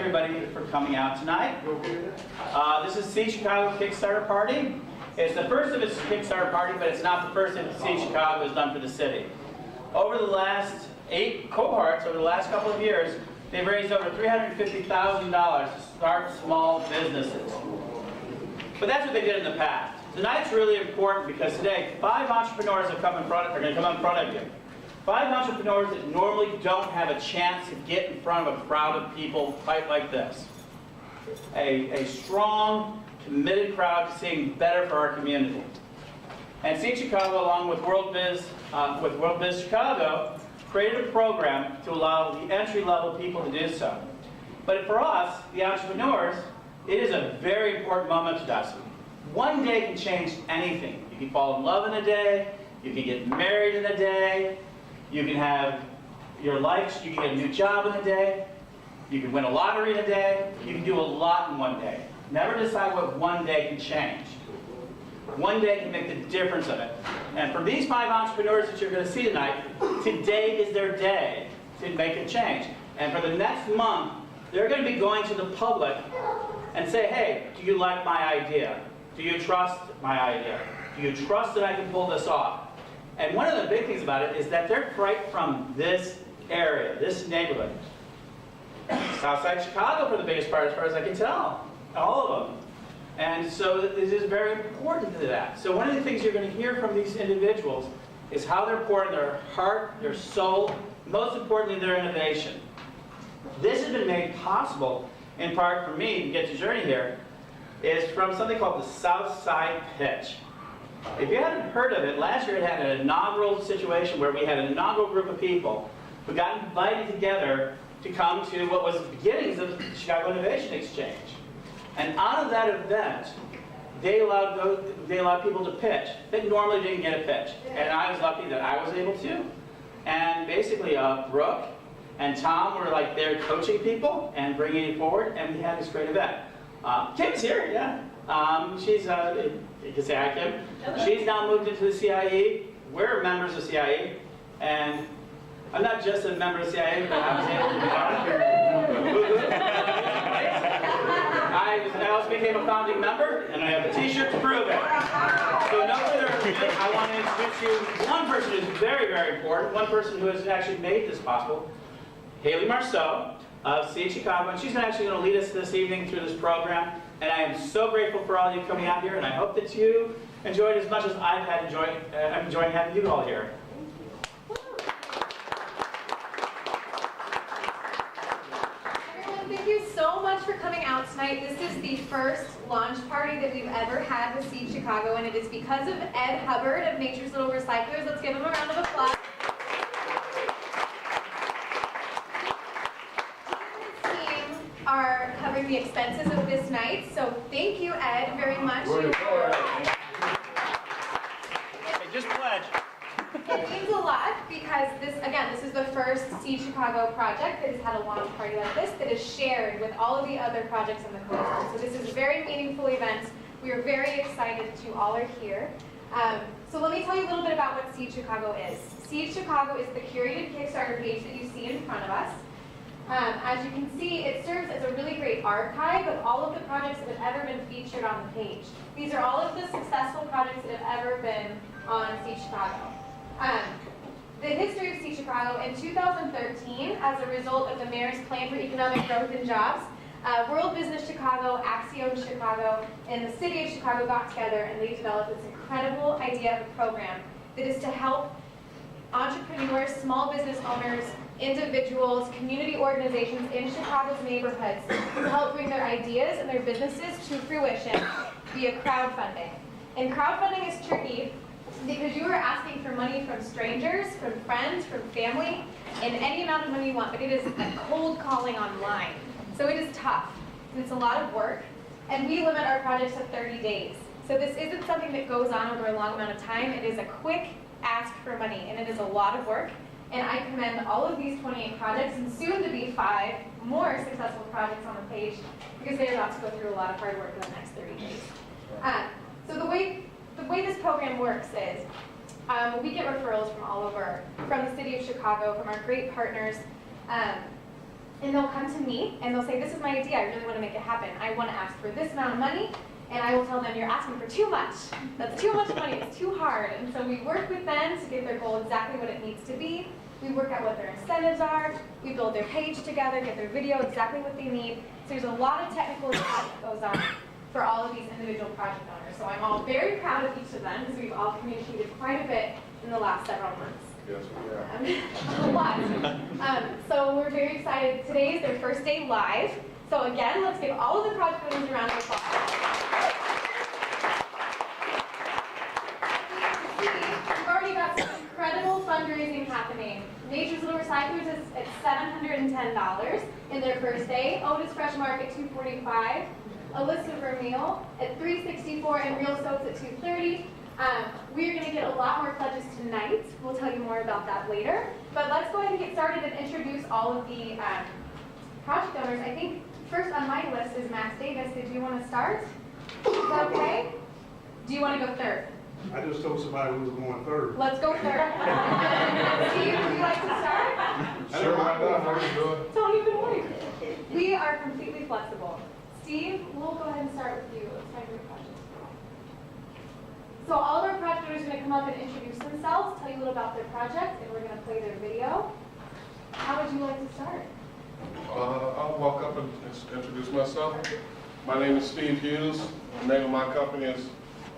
everybody for coming out tonight. This is Seed Chicago Kickstarter Party. It's the first of its Kickstarter party, but it's not the first that Seed Chicago has done for the city. Over the last 8 cohorts, over the last couple of years, they've raised over $350,000 to start small businesses. But that's what they did in the past. Tonight's really important because today, 5 entrepreneurs are going to come in front of you. 5 entrepreneurs that normally don't have a chance to get in front of a crowd of people quite like this. A strong, committed crowd to seeing better for our community. And Seed Chicago, along with World Biz Chicago, created a program to allow the entry-level people to do so. But for us, the entrepreneurs, it is a very important moment to us. One day can change anything. You can fall in love in a day, you can get married in a day, you can have your life, you can get a new job in a day, you can win a lottery in a day, you can do a lot in one day. Never decide what one day can change. One day can make the difference of it. And for these 5 entrepreneurs that you're going to see tonight, today is their day to make a change. And for the next month, they're going to be going to the public and say, hey, do you like my idea? Do you trust my idea? Do you trust that I can pull this off? And one of the big things about it is that they're right from this area, this neighborhood. Southside Chicago for the biggest part, as far as I can tell. All of them. And so this is very important to that. So one of the things you're going to hear from these individuals is how they're pouring their heart, their soul, most importantly, their innovation. This has been made possible, in part for me, to get to journey here, is from something called the Southside Pitch. If you hadn't heard of it, last year it had an inaugural situation where we had an inaugural group of people who got invited together to come to what was the beginnings of the Chicago Innovation Exchange. And out of that event, they allowed people to pitch that normally didn't get a pitch. And I was lucky that I was able to. And basically, Brooke and Tom were like there coaching people and bringing it forward, and we had this great event. Kim's here, yeah. She's, you can say hi, Kim. Hello. She's now moved into the CIE. We're members of CIE, and I'm not just a member of CIE, but I was able to be I also became a founding member, and I have a t-shirt to prove it. So no further ado, I want to introduce you one person who's very, very important, one person who has actually made this possible, Haley Marceau of Seed Chicago, and she's actually going to lead us this evening through this program. And I am so grateful for all of you coming out here, and I hope that you enjoyed as much as I'm enjoying having you all here. Everyone, thank you so much for coming out tonight. This is the first launch party that we've ever had with Seed Chicago, and it is because of Ed Hubbard of Nature's Little Recyclers. Let's give him a round of applause. Are covering the expenses of this night, so thank you, Ed, very much. Hey, just pledge. It means a lot because this is the first Seed Chicago project that has had a launch party like this that is shared with all of the other projects in the cohort. So this is a very meaningful event. We are very excited that you all are here. So let me tell you a little bit about what Seed Chicago is. Seed Chicago is the curated Kickstarter page that you see in front of us. As you can see, it serves as a really great archive of all of the projects that have ever been featured on the page. These are all of the successful projects that have ever been on Seed Chicago. The history of Seed Chicago, in 2013, as a result of the Mayor's Plan for Economic Growth and Jobs, World Business Chicago, Axiom Chicago, and the City of Chicago got together and they developed this incredible idea of a program that is to help entrepreneurs, small business owners, individuals, community organizations in Chicago's neighborhoods to help bring their ideas and their businesses to fruition via crowdfunding. And crowdfunding is tricky because you are asking for money from strangers, from friends, from family, and any amount of money you want, but it is a cold calling online. So it is tough, and it's a lot of work, and we limit our projects to 30 days. So this isn't something that goes on over a long amount of time. It is a quick ask for money, and it is a lot of work. And I commend all of these 28 projects, and soon to be 5 more successful projects on the page, because they're about to go through a lot of hard work in the next 30 days. So the way this program works is, we get referrals from all over, from the City of Chicago, from our great partners. And they'll come to me and they'll say, this is my idea, I really want to make it happen. I want to ask for this amount of money, and I will tell them, you're asking for too much. That's too much money, it's too hard. And so we work with them to give their goal exactly what it needs to be. We work out what their incentives are, we build their page together, get their video exactly what they need. So there's a lot of technical work that goes on for all of these individual project owners. So I'm all very proud of each of them because we've all communicated quite a bit in the last several months. Yes, we have. A lot. So we're very excited. Today is their first day live. So again, let's give all of the project owners a round of applause. We've already got some incredible fundraising happening. Nature's Little Recyclers is at $710 in their first day. Otis Fresh Market $245. Alyssa Vermeil at $364 and Real Soaps at $230. We're going to get a lot more pledges tonight. We'll tell you more about that later. But let's go ahead and get started and introduce all of the project owners. I think first on my list is Max Davis. Did you want to start? Is that okay? Do you want to go third? I just told somebody who was going third. Let's go third. Steve, would you like to start? Sure, why not? How you doing? Don't even worry. We are completely flexible. Steve, we'll go ahead and start with you. Let's find your project. So all of our project owners are going to come up and introduce themselves, tell you a little about their project, and we're going to play their video. How would you like to start? I'll walk up and introduce myself. My name is Steve Hughes. The name of my company is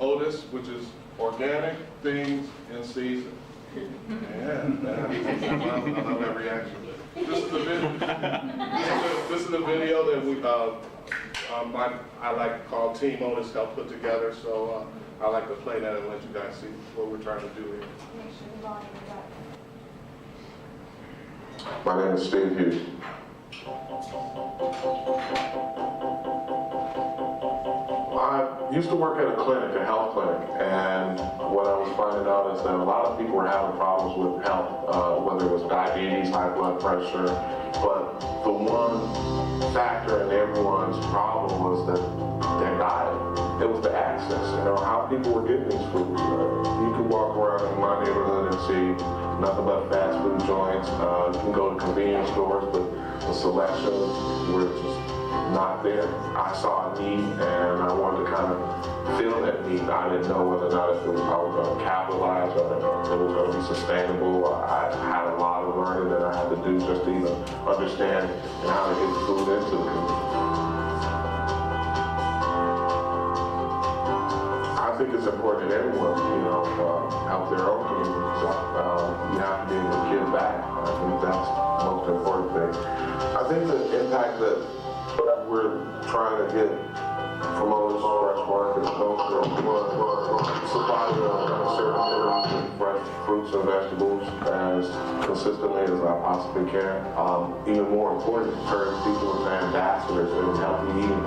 Otis, which is Organic Things in Season. Yeah, I love that reaction. This is a video that we, I like to call Team Otis helped put together. So I like to play that and let you guys see what we're trying to do here. Make sure the volume is up. My name is Steve Hughes. I used to work at a clinic, a health clinic, and what I was finding out is that a lot of people were having problems with health, whether it was diabetes, high blood pressure, but the one factor in everyone's problem was that their diet. It was the access, how people were getting these foods. You could walk around in my neighborhood and see nothing but fast food joints. You can go to convenience stores, but the selections were just not there. I saw a need and I wanted to kind of fill that need. I didn't know whether or not I was going to capitalize or if it was going to be sustainable. I had a lot of learning that I had to do just to even understand how to get the food into the community. I think it's important that everyone, help their own communities. You have to be able to give back. I think that's the most important thing. I think the impact that we're trying to get from all this fresh market is those that supply certain fresh fruits and vegetables as consistently as I possibly can. Even more important, turn people into ambassadors in healthy eating.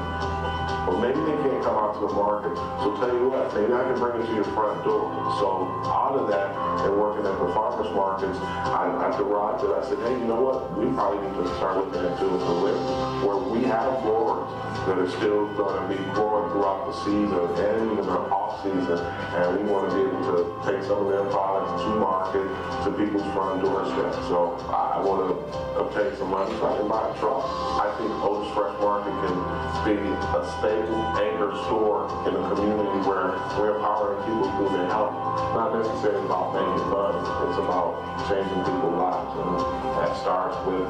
Well, maybe they can't come out to the market. So tell you what, maybe I can bring it to your front door. So out of that, and working at the farmers markets, I derived it. I said, hey, you know what? We probably need to start looking into a delivery where we have growers that are still going to be growing throughout the season and even the off season. And we want to be able to take some of their products to market to people's front doorstep. So I want to obtain some money so I can buy a truck. I think Otis Fresh Market can be a stable anchor store in a community where we're empowering people through their health. Not necessarily about making money, it's about changing people's lives, and that starts with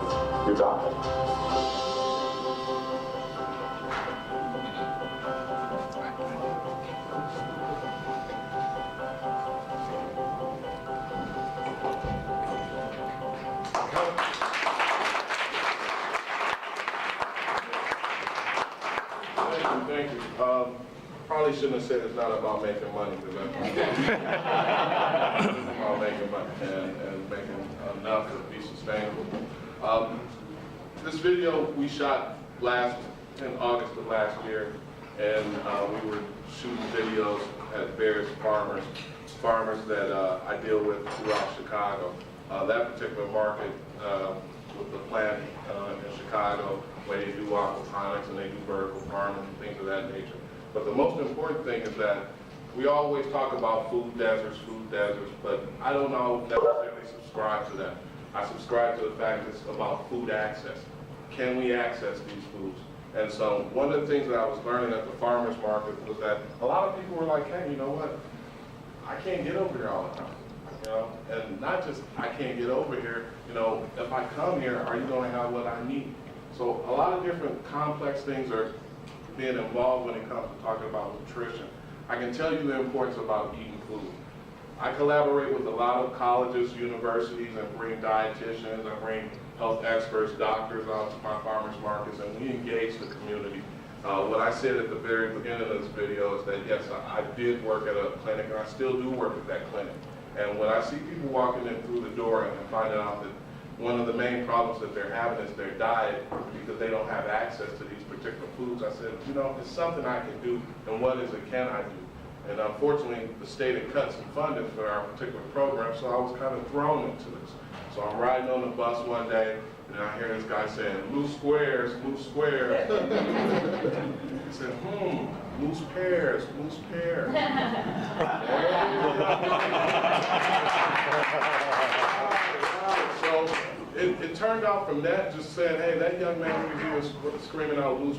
your diet. Thank you. Probably shouldn't have said it's not about making money, because it's about making money and making enough to be sustainable. This video we shot in August of last year, and we were shooting videos at various farmers that I deal with throughout Chicago. That particular market with the plant in Chicago, where they do aquaponics and they do vertical farming and things of that nature. But the most important thing is that we always talk about food deserts, but I don't necessarily subscribe to that. I subscribe to the fact that it's about food access. can we access these foods? And so one of the things that I was learning at the farmer's market was that a lot of people were like, hey, you know what? I can't get over here all the time. You know, and not just I can't get over here, you know, if I come here, are you going to have what I need? So a lot of different complex things are being involved when it comes to talking about nutrition. I can tell you the importance about eating food. I collaborate with a lot of colleges, universities, and bring dietitians, I bring health experts, doctors out to my farmers markets, and we engage the community. What I said at the very beginning of this video is that yes, I did work at a clinic, and I still do work at that clinic. And when I see people walking in through the door and finding out that one of the main problems that they're having is their diet because they don't have access to these particular foods, I said, you know, it's something I can do, and what is it can I do? And unfortunately, the state had cut some funding for our particular program, so I was kind of thrown into this. So I'm riding on the bus one day, and I hear this guy saying, loose squares, loose squares. I said, loose pears, loose pears. So it turned out from that, just saying, hey, that young man who was screaming out loose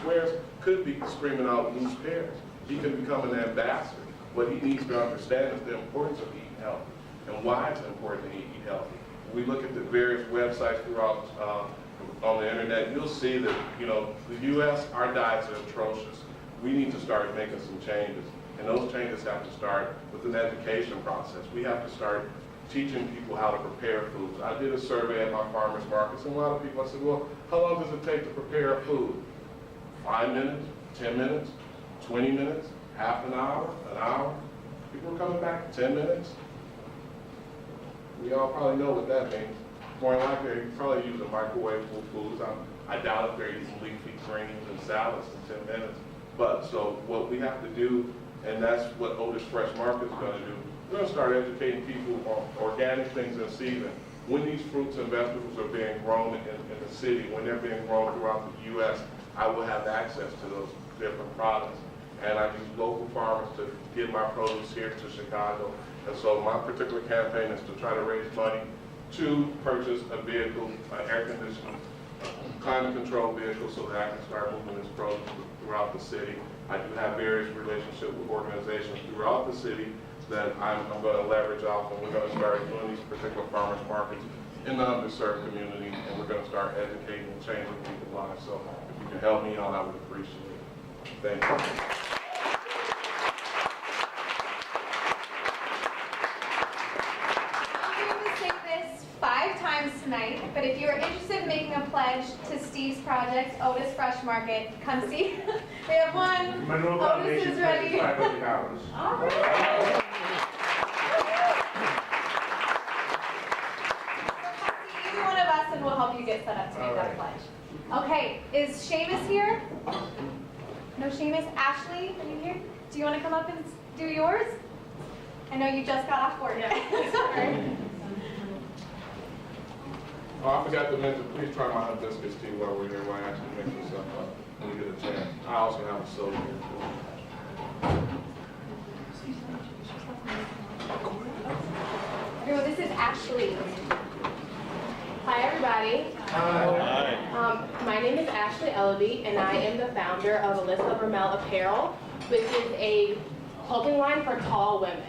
squares, could be screaming out loose pears. He can become an ambassador. What he needs to understand is the importance of eating healthy and why it's important to eat healthy. We look at the various websites throughout on the internet, you'll see that, you know, the U.S., our diets are atrocious. We need to start making some changes, and those changes have to start with an education process. We have to start teaching people how to prepare foods. I did a survey at my farmers markets, and a lot of people, I said, well, how long does it take to prepare a food? 5 minutes, 10 minutes, 20 minutes, half an hour, an hour? People are coming back 10 minutes. We all probably know what that means. More than likely, they're probably using microwavable foods. I doubt if they're eating leafy greens and salads in 10 minutes. But so what we have to do, and that's what Otis Fresh Market is going to do, we're going to start educating people on organic things in season. When these fruits and vegetables are being grown in the city, when they're being grown throughout the U.S., I will have access to those different products. And I use local farmers to get my produce here to Chicago. And so my particular campaign is to try to raise money to purchase a vehicle, an air-conditioned, climate-controlled vehicle, so that I can start moving this produce throughout the city. I do have various relationships with organizations throughout the city that I'm going to leverage off, and we're going to start doing these particular farmers markets in the underserved community, and we're going to start educating and changing people's lives. So if you can help me out, I would appreciate it. Thank you. Tonight, but if you're interested in making a pledge to Steve's project, Otis Fresh Market, come see. We have one. Otis is ready. $500. All right. Either one of us, and we'll help you get set up to make that pledge. Okay, is Seamus here? No, Seamus. Ashley, are you here? Do you want to come up and do yours? I know you just got off work. Yeah. Sorry. Oh, I forgot to mention, please try my hibiscus tea while we're here, while I actually mix this up when we get a chance. I also have a soda here too. Everyone, this is Ashley. Hi, everybody. Hi. My name is Ashley Ellaby, and I am the founder of Alyssa Vermel Apparel, which is a clothing line for tall women.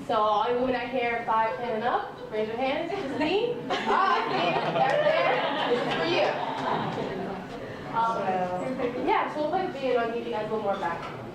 So all you women out here 5'10" and up, raise your hands. This is me. Right there. This is for you. Yeah, so we'll play the video and give you guys a little more background.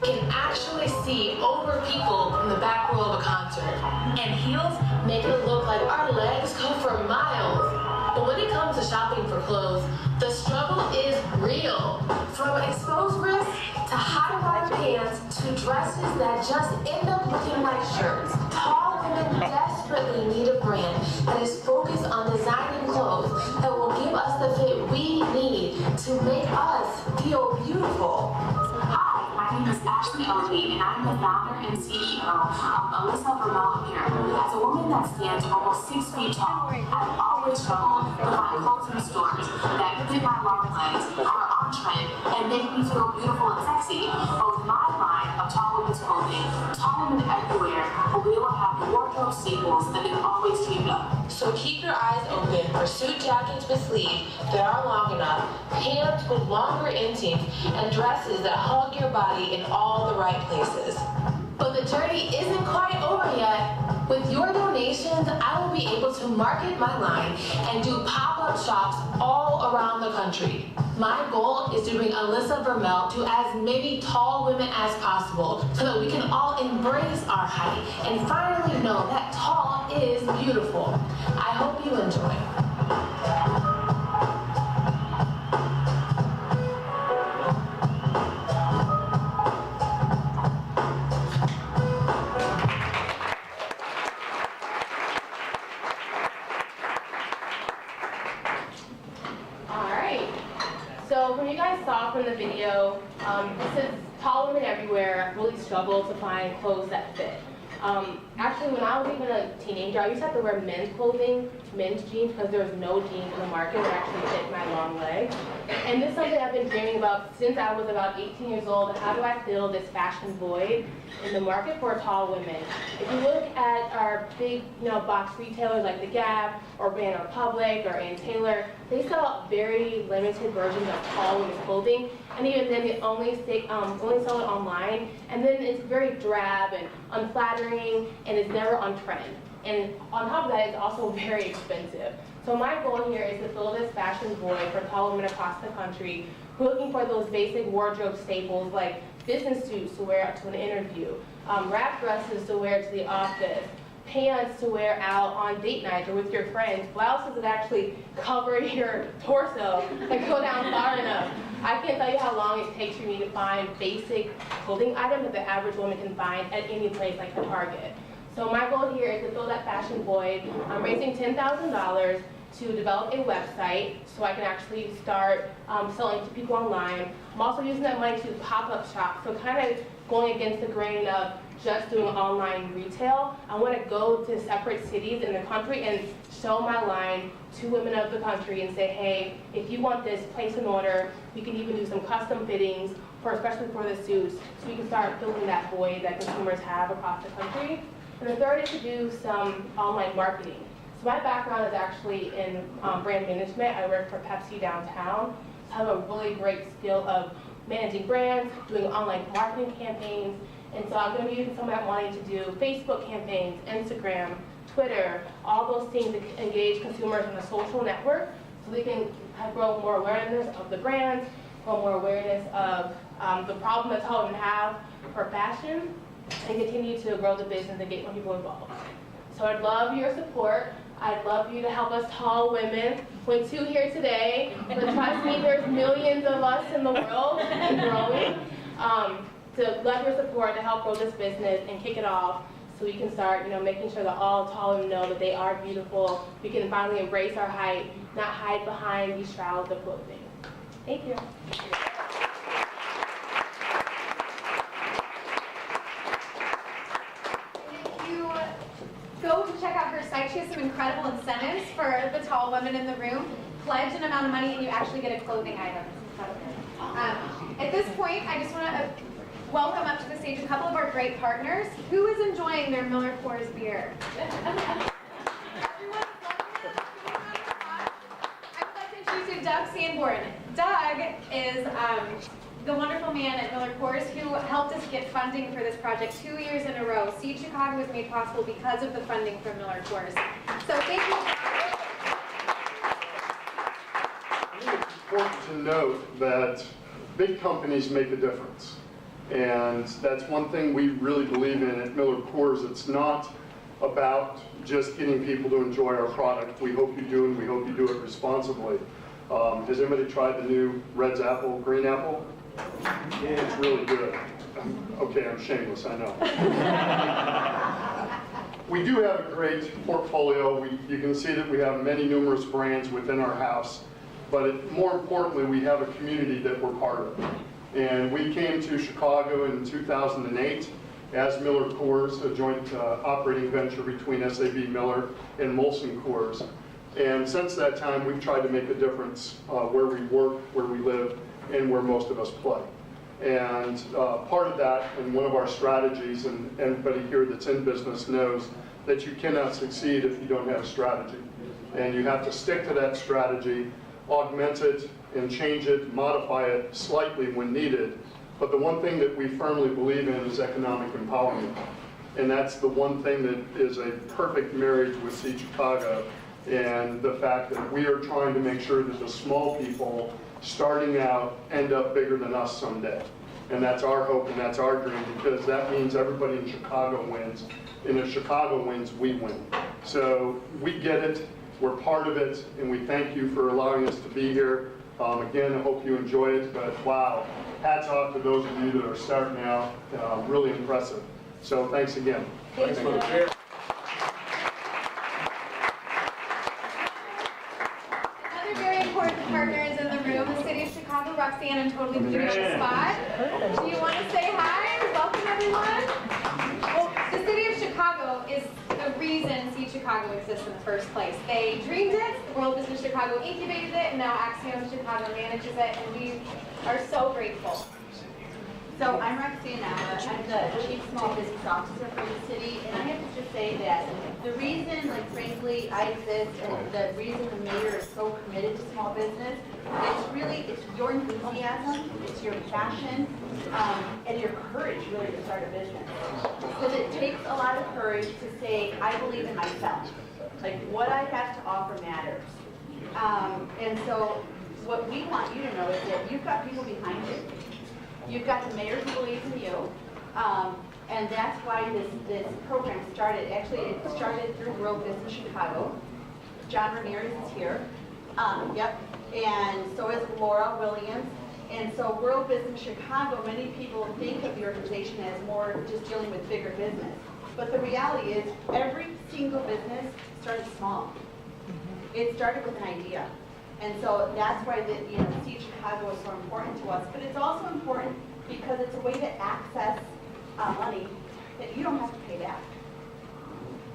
Can actually see over people in the back row of a concert. And heels make it look like our legs go for miles. But when it comes to shopping for clothes, the struggle is real. From exposed wrists to high-water pants to dresses that just end up looking like shirts. Tall women desperately need a brand that is focused on designing clothes that will give us the fit we need to make us feel beautiful. My name is Ashley Ellaby, and I'm the founder and CEO of Alyssa Vermel Apparel. As a woman that stands almost 6 feet tall, I've always struggled to find clothes in stores that fit my long legs, are on trend, and make me feel beautiful and sexy, both with my line of tall women's clothing, tall women everywhere will be able to have wardrobe staples that they've always dreamed of. So keep your eyes open for suit jackets with sleeves that are long enough, pants with longer inseams, and dresses that hug your body in all the right places. But the journey isn't quite over yet. With your donations, I will be able to market my line and do pop-up shops all around the country. My goal is to bring Alyssa Vermel to as many tall women as possible so that we can all embrace our height and finally know that tall is beautiful. I hope you enjoy. So from you guys saw from the video, this is tall women everywhere really struggle to find clothes that fit. Actually, when I was even a teenager, I used to have to wear men's clothing, men's jeans, because there was no jeans in the market that actually fit my long legs. And this is something I've been dreaming about since I was about 18 years old. How do I fill this fashion void in the market for tall women? If you look at our big, box retailers like The Gap or Banana Republic or Ann Taylor, they sell very limited versions of tall women's clothing, and even then they only sell it online, and then it's very drab and unflattering, and it's never on trend. And on top of that, it's also very expensive. So my goal here is to fill this fashion void for tall women across the country who are looking for those basic wardrobe staples like business suits to wear to an interview, wrap dresses to wear to the office, pants to wear out on date nights or with your friends, blouses that actually cover your torso and go down far enough. I can't tell you how long it takes for me to find basic clothing items that the average woman can find at any place like a Target. So my goal here is to fill that fashion void. I'm raising $10,000 to develop a website so I can actually start selling to people online. I'm also using that money to pop-up shop, so kind of going against the grain of just doing online retail. I want to go to separate cities in the country and show my line to women of the country and say, hey, if you want this, place an order. We can even do some custom fittings, especially for the suits, so we can start filling that void that consumers have across the country. And the third is to do some online marketing. So my background is actually in brand management. I work for Pepsi downtown. So I have a really great skill of managing brands, doing online marketing campaigns. And so I'm going to be using some of that money to do Facebook campaigns, Instagram, Twitter, all those things to engage consumers in a social network so they can grow more awareness of the brands, grow more awareness of the problem that tall women have for fashion, and continue to grow the business and get more people involved. So I'd love your support. I'd love you to help us tall women. With 2 here today, but trust me, there's millions of us in the world and growing. To love your support to help grow this business and kick it off so we can start, making sure that all tall women know that they are beautiful. We can finally embrace our height, not hide behind these shrouds of clothing. Thank you. Go to check out her site. She has some incredible incentives for the tall women in the room. Pledge an amount of money and you actually get a clothing item. It's incredible. At this point, I just want to welcome up to the stage a couple of our great partners. Who is enjoying their Miller Coors beer? Everyone is loving it? I would like to introduce you to Doug Sanborn. Doug is the wonderful man at Miller Coors who helped us get funding for this project 2 years in a row. Seed Chicago was made possible because of the funding from Miller Coors. So thank you. I think it's important to note that big companies make a difference. And that's one thing we really believe in at Miller Coors. It's not about just getting people to enjoy our product. We hope you do, and we hope you do it responsibly. Has anybody tried the new Red's Apple, Green Apple? Yeah, it's really good. Okay, I'm shameless, I know. We do have a great portfolio. You can see that we have many numerous brands within our house, but more importantly, we have a community that we're part of. And we came to Chicago in 2008 as Miller Coors, a joint operating venture between SAB Miller and Molson Coors. And since that time, we've tried to make a difference where we work, where we live, and where most of us play. And part of that, and one of our strategies, and everybody here that's in business knows that you cannot succeed if you don't have a strategy. And you have to stick to that strategy, augment it, and change it, modify it slightly when needed. But the one thing that we firmly believe in is economic empowerment. And that's the one thing that is a perfect marriage with Seed Chicago, and the fact that we are trying to make sure that the small people starting out end up bigger than us someday. And that's our hope and that's our dream, because that means everybody in Chicago wins. And if Chicago wins, we win. So we get it, we're part of it, and we thank you for allowing us to be here. Again, I hope you enjoy it, but wow, hats off to those of you that are starting out, really impressive. So thanks again. Thanks for the chair. Another very important partner is in the room, the City of Chicago. Roxanne, I'm totally putting you on the spot. Do you want to say hi? Welcome, everyone. Well, the City of Chicago is the reason Seed Chicago exists in the first place. They dreamed it, the World Business Chicago incubated it, and now Axiom Chicago manages it, and we are so grateful. So I'm Roxanne Nava. I'm the Chief Small Business Officer for the city, and I have to just say that the reason, like frankly, I exist and the reason the mayor is so committed to small business, it's your enthusiasm, it's your passion, and your courage really to start a business. Because it takes a lot of courage to say, I believe in myself. Like what I have to offer matters. And so what we want you to know is that you've got people behind you. You've got the mayor who believes in you, and that's why this program started. Actually, it started through World Business Chicago. John Ramirez is here. Yep. And so is Laura Williams. And so World Business Chicago, many people think of the organization as more just dealing with bigger business. But the reality is every single business started small. It started with an idea. And so that's why Seed Chicago is so important to us. But it's also important because it's a way to access money that you don't have to pay back.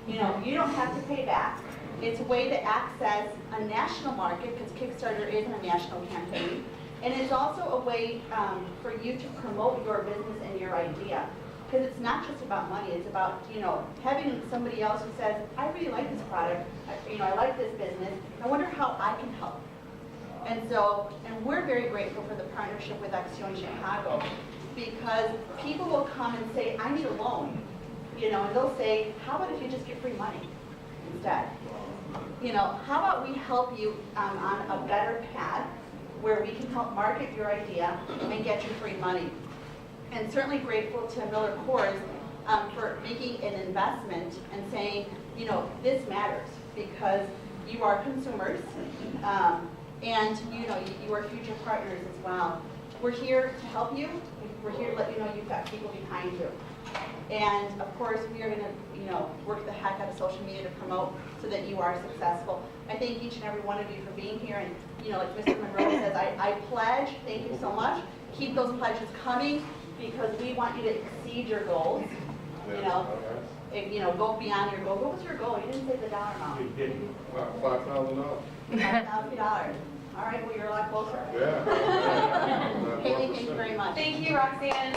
You don't have to pay back. It's a way to access a national market, because Kickstarter isn't a national campaign. And it's also a way for you to promote your business and your idea. Because it's not just about money, it's about, having somebody else who says, I really like this product, I like this business, I wonder how I can help. And we're very grateful for the partnership with Axiom Chicago, because people will come and say, I need a loan, and they'll say, how about if you just get free money instead? How about we help you on a better path where we can help market your idea and get you free money? And certainly grateful to Miller Coors for making an investment and saying, this matters because you are consumers, and you are future partners as well. We're here to help you. We're here to let you know you've got people behind you. And of course, we are going to work the heck out of social media to promote so that you are successful. I thank each and every one of you for being here. And like Mr. Monroe says, I pledge. Thank you so much. Keep those pledges coming, because we want you to exceed your goals. Go beyond your goal. What was your goal? You didn't say the dollar amount. $5,000. $5,000. All right, well, you're a lot closer. Yeah. Haley, thank you very much. Thank you, Roxanne.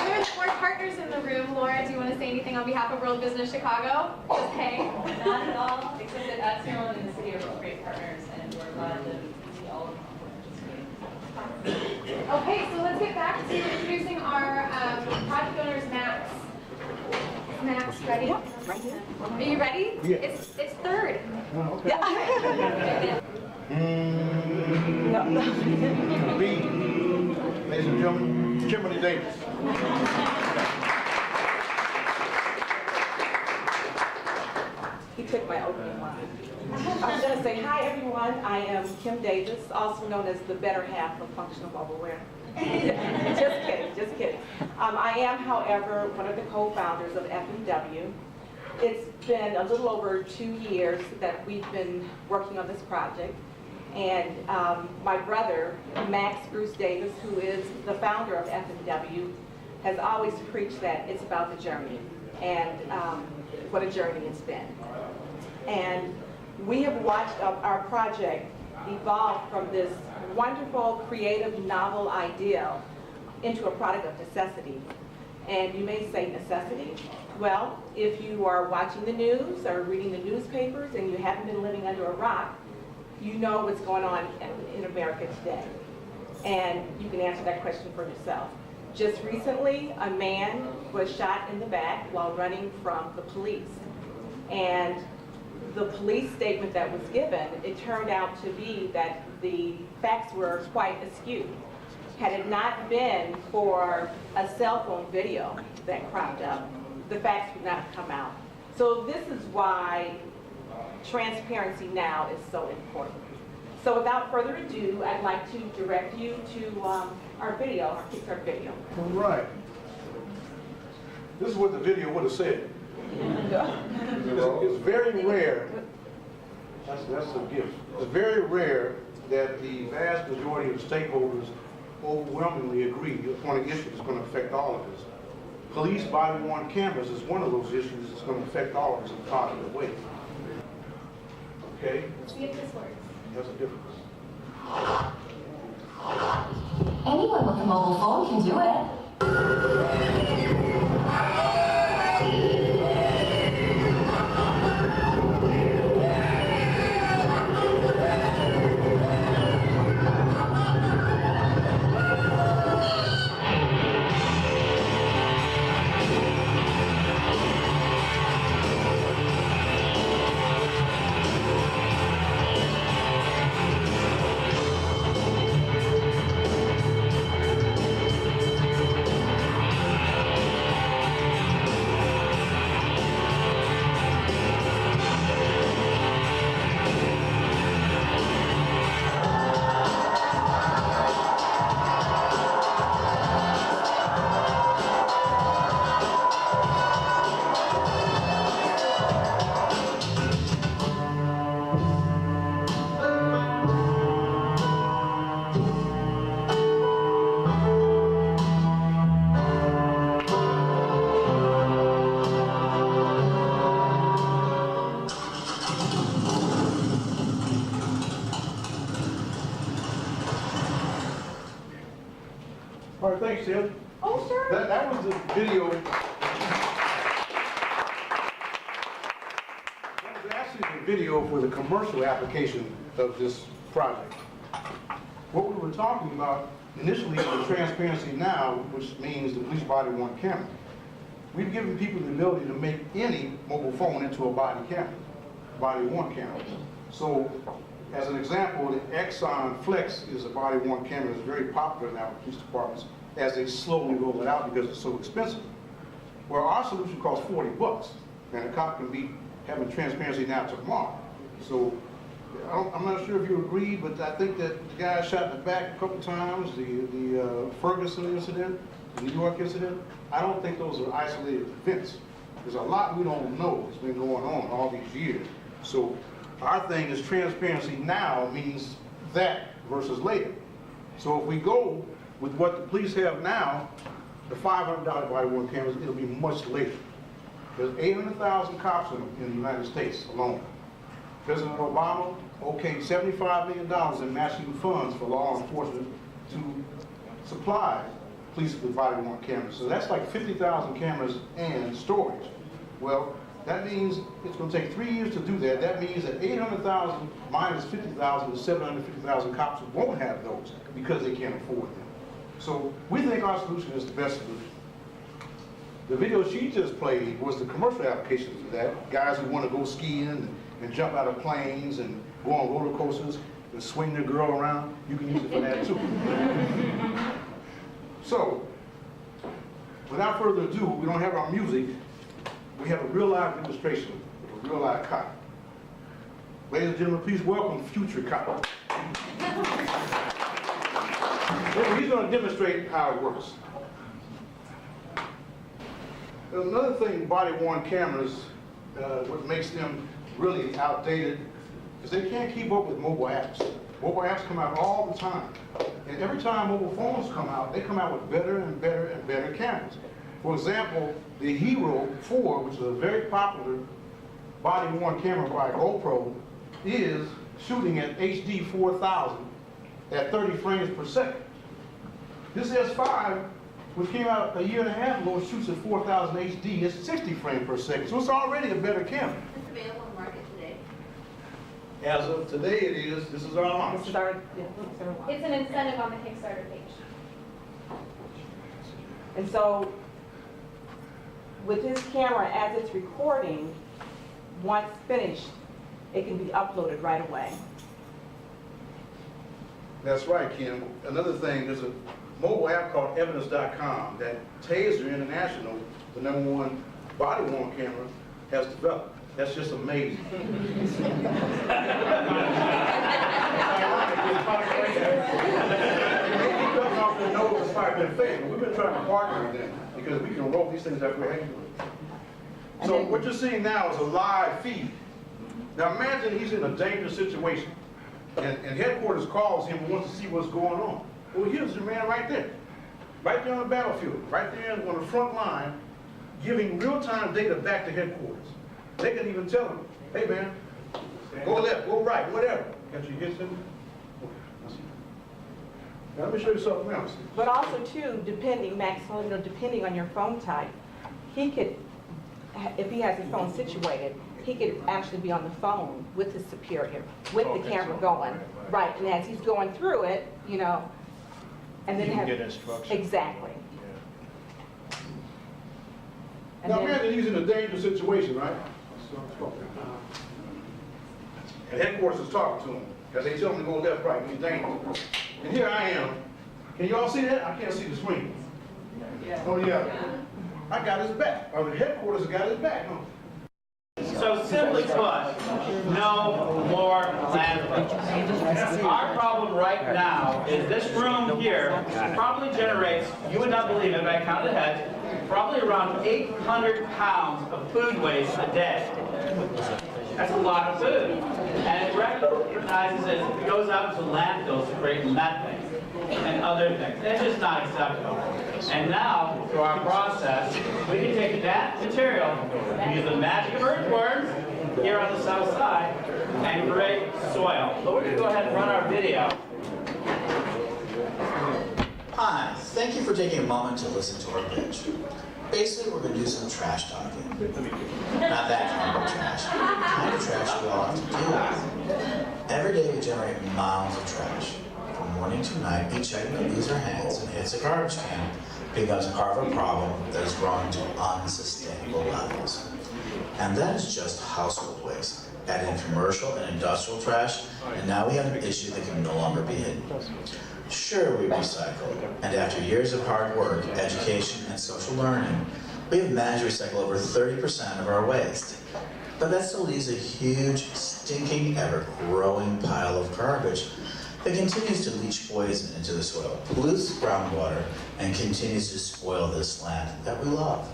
There's more partners in the room. Laura, do you want to say anything on behalf of World Business Chicago? Just hey. Not at all, except that Axiom and the city are great partners, and we're glad to see all of them participating. Okay, so let's get back to introducing our project owners, Max. Max, ready? Are you ready? Yeah. It's third. Oh, okay. B, ladies and gentlemen, Kimberly Davis. He took my opening line. I was going to say, hi everyone, I am Kim Davis, also known as the better half of Functional Mobileware. Just kidding. I am, however, one of the co-founders of FMW. It's been a little over 2 years that we've been working on this project. And my brother, Max Bruce Davis, who is the founder of FMW, has always preached that it's about the journey and what a journey it's been. And We have watched our project evolve from this wonderful, creative, novel idea into a product of necessity. And you may say necessity. Well, if you are watching the news or reading the newspapers and you haven't been living under a rock, you know what's going on in America today. And you can answer that question for yourself. Just recently, a man was shot in the back while running from the police. And the police statement that was given, it turned out to be that the facts were quite askew. Had it not been for a cell phone video that cropped up, the facts would not have come out. So this is why transparency now is so important. So without further ado, I'd like to direct you to our video, our Kickstarter video. All right. This is what the video would have said. It's very rare, that's a gift. It's very rare that the vast majority of stakeholders overwhelmingly agree upon an issue that's going to affect all of us. Police body-worn cameras is one of those issues that's going to affect all of us in a positive way. Okay? Let's see if this works. That's a difference. Anyone with a mobile phone can do it. All right, thanks, Tim. Oh, sure. That was the video. That was actually the video for the commercial application of this project. What we were talking about initially was transparency now, which means the police body-worn camera. We've given people the ability to make any mobile phone into a body-worn camera. So, as an example, the Exxon Flex is a body-worn camera that's very popular now with police departments as they slowly roll it out because it's so expensive. Well, our solution costs $40, and a cop can be having transparency now tomorrow. So, I'm not sure if you agree, but I think that the guy shot in the back a couple times, the Ferguson incident, the New York incident, I don't think those are isolated events. There's a lot we don't know that's been going on all these years. So our thing is transparency now means that versus later. So if we go with what the police have now, the $500 body-worn cameras, it'll be much later. There's 800,000 cops in the United States alone. President Obama okayed $75 million in matching funds for law enforcement to supply police with body-worn cameras. So that's like 50,000 cameras and storage. Well, that means it's going to take 3 years to do that. That means that 800,000 minus 50,000 is 750,000 cops who won't have those because they can't afford them. So we think our solution is the best solution. The video she just played was the commercial application for that. Guys who want to go skiing and jump out of planes and go on roller coasters and swing their girl around, you can use it for that too. So, without further ado, we don't have our music. We have a real live demonstration of a real live cop. Ladies and gentlemen, please welcome future cop. He's going to demonstrate how it works. There's another thing, body-worn cameras, what makes them really outdated, is they can't keep up with mobile apps. Mobile apps come out all the time. And every time mobile phones come out, they come out with better and better and better cameras. For example, the Hero 4, which is a very popular body-worn camera by GoPro, is shooting at HD 4000 at 30 frames per second. This S5, which came out a year and a half ago, shoots at 4000 HD at 60 frames per second. So it's already a better camera. It's available in market today. As of today, it is. This is our launch. This is our, yeah, this is our launch. It's an incentive on the Kickstarter page. And so, with this camera, as it's recording, once finished, it can be uploaded right away. That's right, Kim. Another thing, there's a mobile app called Evidence.com that Taser International, the #1 body-worn camera, has developed. That's just amazing. We've been trying to partner with them because we can roll these things after we're hanging with them. So what you're seeing now is a live feed. Now imagine he's in a dangerous situation and headquarters calls him and wants to see what's going on. Well, here's the man right there on the battlefield, right there on the front line, giving real-time data back to headquarters. They can even tell him, hey man, go left, go right, whatever. Got your hits in there? Now, let me show you something else. But also too, depending, Maxwell, depending on your phone type, he could, if he has his phone situated, he could actually be on the phone with his superior, with the camera going. Right, and as he's going through it, and then You have. can get instructions. Exactly. And Now then- imagine he's in a dangerous situation, right? And headquarters is talking to him, because they tell him to go left, right, he's dangerous. And here I am. Can you all see that? I can't see the screen. Oh yeah. I got his back, or the headquarters got his back, huh? So simply put, no more landfills. Our problem right now is this room here probably generates, you would not believe it, but I counted ahead, probably around 800 pounds of food waste a day. That's a lot of food. And it recognizes it, it goes out into landfills to create methane and other things. It's just not acceptable. And now, through our process, we can take that material, use the magic of earthworms here on the south side, and create soil. So we're going to go ahead and run our video. Hi, thank you for taking a moment to listen to our pitch. Basically, we're going to do some trash talking. Not that kind of trash. The kind of trash we all have to deal with. Every day we generate mounds of trash. From morning to night, each item that leaves our hands and hits a garbage can becomes part of a problem that is growing to unsustainable levels. And that is just household waste. Add in commercial and industrial trash, and now we have an issue that can no longer be hidden. Sure, we recycle, and after years of hard work, education, and social learning, we have managed to recycle over 30% of our waste. But that still leaves a huge, stinking, ever-growing pile of garbage that continues to leach poison into the soil, pollutes the groundwater, and continues to spoil this land that we love.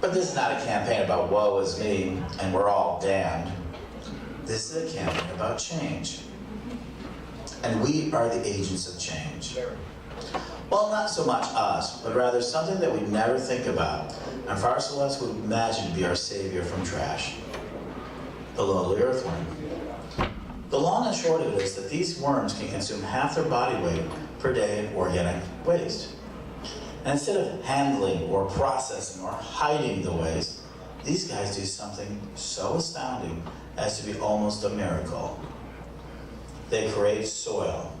But this is not a campaign about woe is me and we're all damned. This is a campaign about change. And we are the agents of change. Well, not so much us, but rather something that we never think about, and far so less would imagine to be our savior from trash. The lowly earthworm. The long and short of it is that these worms can consume half their body weight per day in organic waste. And instead of handling or processing or hiding the waste, these guys do something so astounding as to be almost a miracle. They create soil,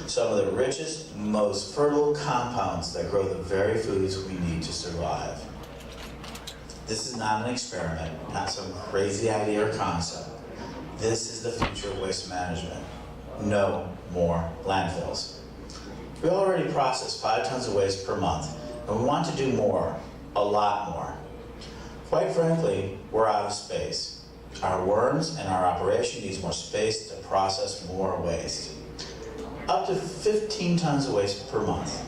some of the richest, most fertile compounds that grow the very foods we need to survive. This is not an experiment, not some crazy idea or concept. This is the future of waste management. No more landfills. We already process 5 tons of waste per month, and we want to do more, a lot more. Quite frankly, we're out of space. Our worms and our operation needs more space to process more waste. Up to 15 tons of waste per month.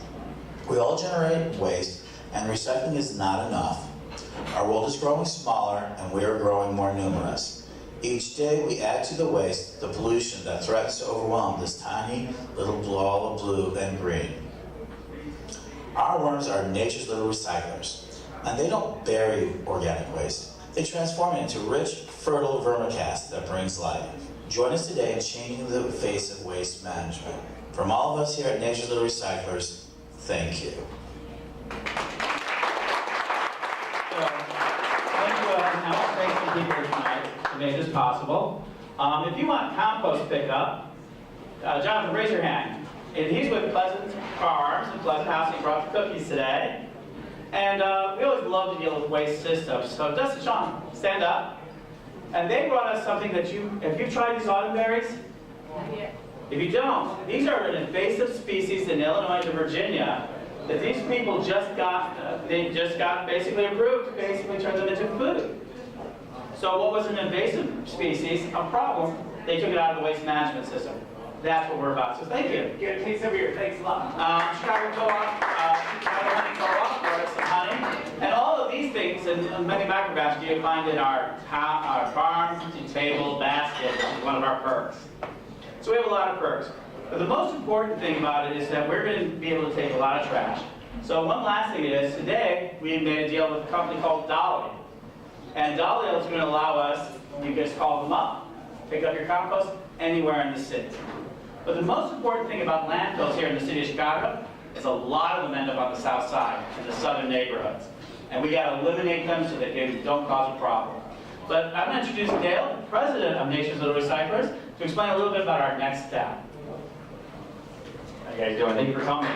We all generate waste, and recycling is not enough. Our world is growing smaller, and we are growing more numerous. Each day we add to the waste the pollution that threatens to overwhelm this tiny little ball of blue and green. Our worms are nature's little recyclers, and they don't bury organic waste. They transform it into rich, fertile vermicast that brings life. Join us today in changing the face of waste management. From all of us here at Nature's Little Recyclers, thank you. Thank you, Al. Thanks for being here tonight to make this possible. If you want compost pickup, Jonathan, raise your hand. And he's with Pleasant Farms and Pleasant House. He brought the cookies today. And we always love to deal with waste systems. So Dustin, Sean, stand up. And they brought us something that have you tried these autumn berries? If you don't, these are an invasive species in Illinois and Virginia that these people just got, they just got basically approved to basically turn them into food. So what was an invasive species, a problem, they took it out of the waste management system. That's what we're about. So thank you. Get a taste over here. Thanks a lot. Chicago Co-op, Chicago Honey Co-op brought us some honey. And all of these things and many microbaskets you find in our farm to table basket, which is one of our perks. So we have a lot of perks. But the most important thing about it is that we're going to be able to take a lot of trash. So one last thing is, today we made a deal with a company called Dolly. And Dolly is going to allow us, you just call them up, pick up your compost anywhere in the city. But the most important thing about landfills here in the city of Chicago is a lot of them end up on the south side, in the southern neighborhoods. And we got to eliminate them so that they don't cause a problem. But I'm going to introduce Dale, the president of Nature's Little Recyclers, to explain a little bit about our next step. How you guys doing? Thank you for coming.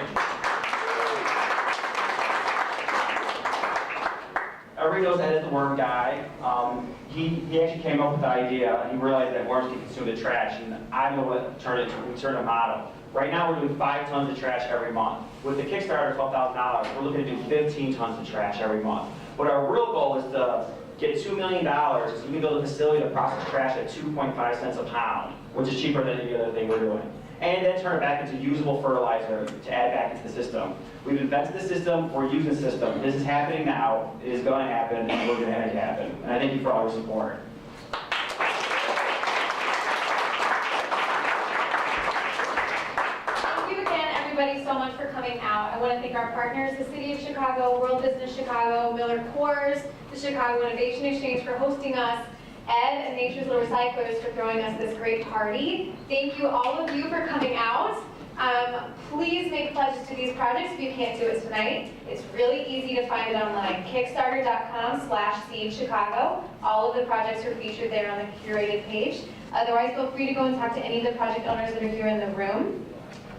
Everybody knows Ed is the worm guy. He actually came up with the idea. He realized that worms can consume the trash, and I'm the one that turned a model. Right now, we're doing 5 tons of trash every month. With the Kickstarter, $12,000, we're looking to do 15 tons of trash every month. But our real goal is to get $2 million so we can build a facility to process trash at 2.5 cents a pound, which is cheaper than any other thing we're doing. And then turn it back into usable fertilizer to add back into the system. We've invented the system, we're using the system. This is happening now, it is going to happen, and we're going to make it happen. And I thank you for all your support. Thank you again, everybody, so much for coming out. I want to thank our partners, the City of Chicago, World Business Chicago, Miller Coors, the Chicago Innovation Exchange for hosting us, Ed and Nature's Little Recyclers for throwing us this great party. Thank you, all of you, for coming out. Please make pledges to these projects if you can't do it tonight. It's really easy to find it online. Kickstarter.com/SeedChicago. All of the projects are featured there on the curated page. Otherwise, feel free to go and talk to any of the project owners that are here in the room.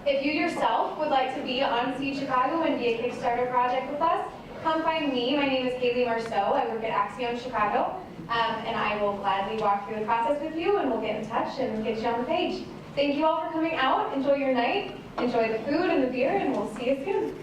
If you yourself would like to be on Seed Chicago and be a Kickstarter project with us, come find me. My name is Haley Marceau. I work at Axiom Chicago. And I will gladly walk through the process with you, and we'll get in touch and get you on the page. Thank you all for coming out. Enjoy your night. Enjoy the food and the beer, and we'll see you soon.